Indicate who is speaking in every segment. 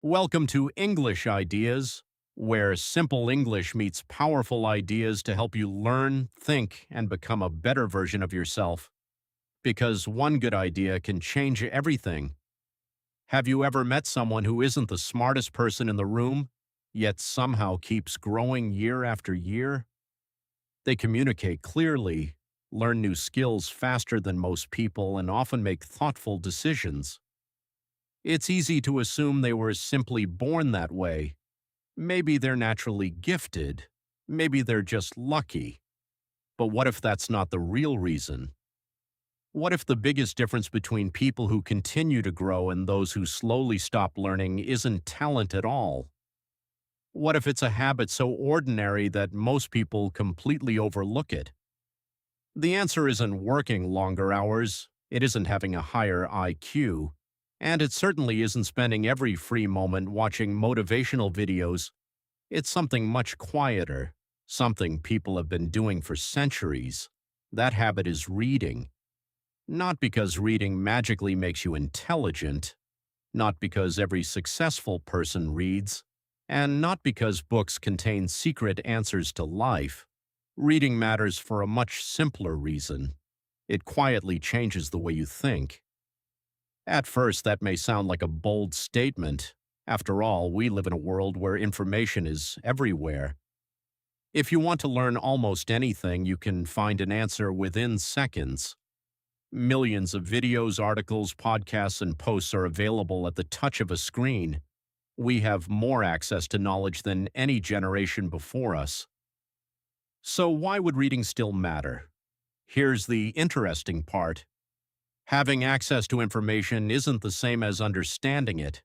Speaker 1: Welcome to English Ideas, where simple English meets powerful ideas to help you learn, think, and become a better version of yourself. Because one good idea can change everything. Have you ever met someone who isn't the smartest person in the room, yet somehow keeps growing year after year? They communicate clearly, learn new skills faster than most people, and often make thoughtful decisions. It's easy to assume they were simply born that way. Maybe they're naturally gifted. Maybe they're just lucky. But what if that's not the real reason? What if the biggest difference between people who continue to grow and those who slowly stop learning isn't talent at all? What if it's a habit so ordinary that most people completely overlook it? The answer isn't working longer hours, it isn't having a higher IQ, and it certainly isn't spending every free moment watching motivational videos. It's something much quieter, something people have been doing for centuries. That habit is reading. Not because reading magically makes you intelligent, not because every successful person reads, and not because books contain secret answers to life. Reading matters for a much simpler reason. It quietly changes the way you think. At first, that may sound like a bold statement. After all, we live in a world where information is everywhere. If you want to learn almost anything, you can find an answer within seconds. Millions of videos, articles, podcasts, and posts are available at the touch of a screen. We have more access to knowledge than any generation before us. So why would reading still matter? Here's the interesting part. Having access to information isn't the same as understanding it.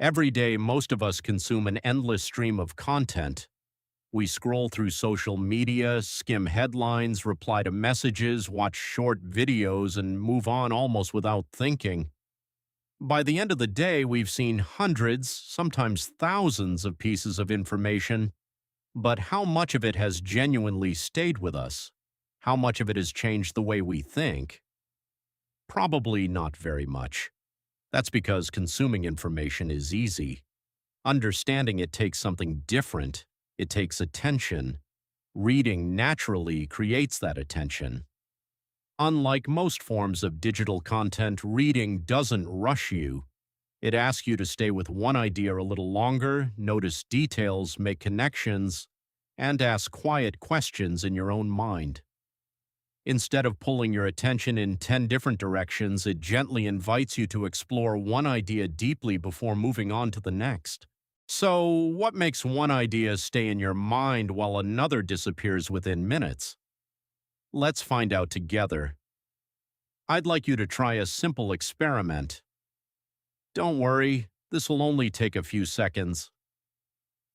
Speaker 1: Every day, most of us consume an endless stream of content. We scroll through social media, skim headlines, reply to messages, watch short videos, and move on almost without thinking. By the end of the day, we've seen hundreds, sometimes thousands of pieces of information, but how much of it has genuinely stayed with us? How much of it has changed the way we think? Probably not very much. That's because consuming information is easy. Understanding it takes something different. It takes attention. Reading naturally creates that attention. Unlike most forms of digital content, reading doesn't rush you. It asks you to stay with one idea a little longer, notice details, make connections, and ask quiet questions in your own mind. Instead of pulling your attention in 10 different directions, it gently invites you to explore one idea deeply before moving on to the next. So, what makes one idea stay in your mind while another disappears within minutes? Let's find out together. I'd like you to try a simple experiment. Don't worry, this will only take a few seconds.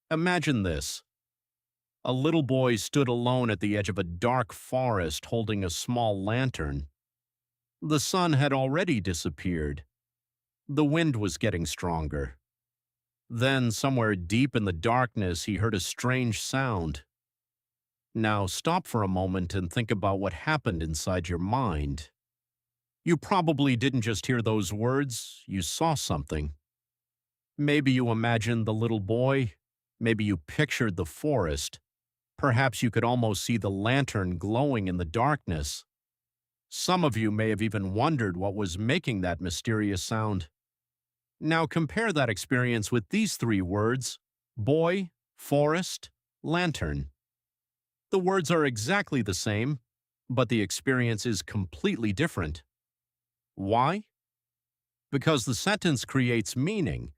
Speaker 1: Imagine this. A little boy stood alone at the edge of a dark forest holding a small lantern. The sun had already disappeared. The wind was getting stronger. Then, somewhere deep in the darkness, he heard a strange sound. Now, stop for a moment and think about what happened inside your mind. You probably didn't just hear those words, you saw something. Maybe you imagined the little boy. Maybe you pictured the forest. Perhaps you could almost see the lantern glowing in the darkness. Some of you may have even wondered what was making that mysterious sound. Now compare that experience with these three words: boy, forest, lantern. The words are exactly the same, but the experience is completely different. Why? Because the sentence creates meaning.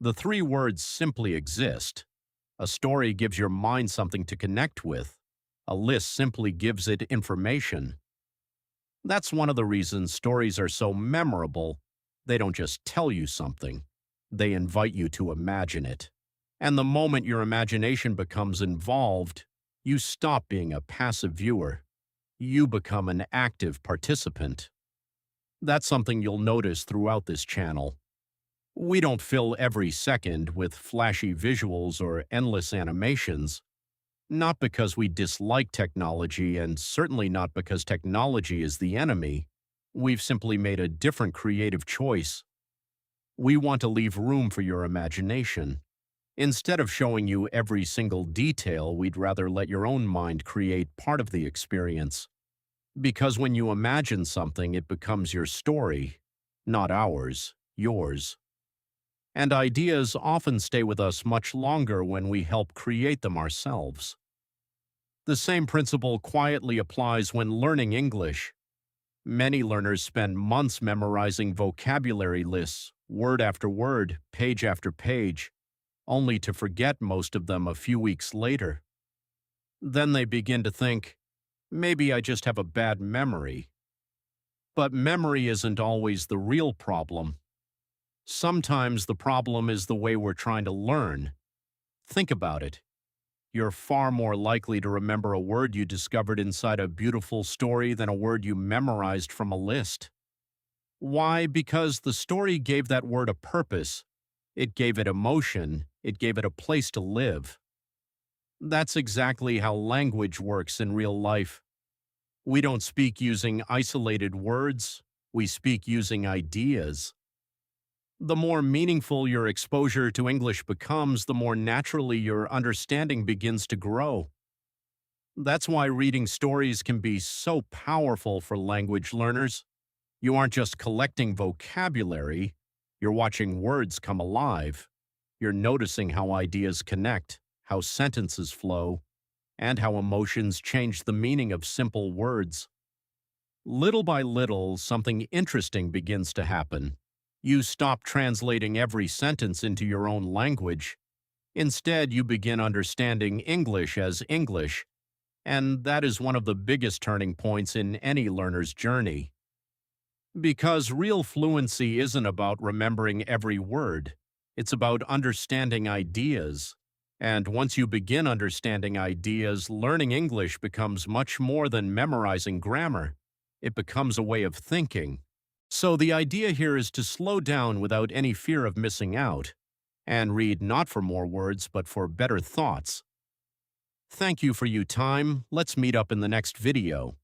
Speaker 1: The three words simply exist. A story gives your mind something to connect with. A list simply gives it information. That's one of the reasons stories are so memorable. They don't just tell you something. They invite you to imagine it. And the moment your imagination becomes involved, you stop being a passive viewer. You become an active participant. That's something you'll notice throughout this channel. We don't fill every second with flashy visuals or endless animations, not because we dislike technology and certainly not because technology is the enemy. We've simply made a different creative choice. We want to leave room for your imagination. Instead of showing you every single detail, we'd rather let your own mind create part of the experience. Because when you imagine something, it becomes your story, not ours, yours. And ideas often stay with us much longer when we help create them ourselves. The same principle quietly applies when learning English. Many learners spend months memorizing vocabulary lists, word after word, page after page, only to forget most of them a few weeks later. Then they begin to think, maybe I just have a bad memory. But memory isn't always the real problem. Sometimes the problem is the way we're trying to learn. Think about it. You're far more likely to remember a word you discovered inside a beautiful story than a word you memorized from a list. Why? Because the story gave that word a purpose. It gave it emotion. It gave it a place to live. That's exactly how language works in real life. We don't speak using isolated words. We speak using ideas. The more meaningful your exposure to English becomes, the more naturally your understanding begins to grow. That's why reading stories can be so powerful for language learners. You aren't just collecting vocabulary, you're watching words come alive. You're noticing how ideas connect, how sentences flow, and how emotions change the meaning of simple words. Little by little, something interesting begins to happen. You stop translating every sentence into your own language. Instead, you begin understanding English as English, and that is one of the biggest turning points in any learner's journey. Because real fluency isn't about remembering every word, it's about understanding ideas. And once you begin understanding ideas, learning English becomes much more than memorizing grammar. It becomes a way of thinking. So the idea here is to slow down without any fear of missing out, and read not for more words but for better thoughts. Thank you for your time. Let's meet up in the next video.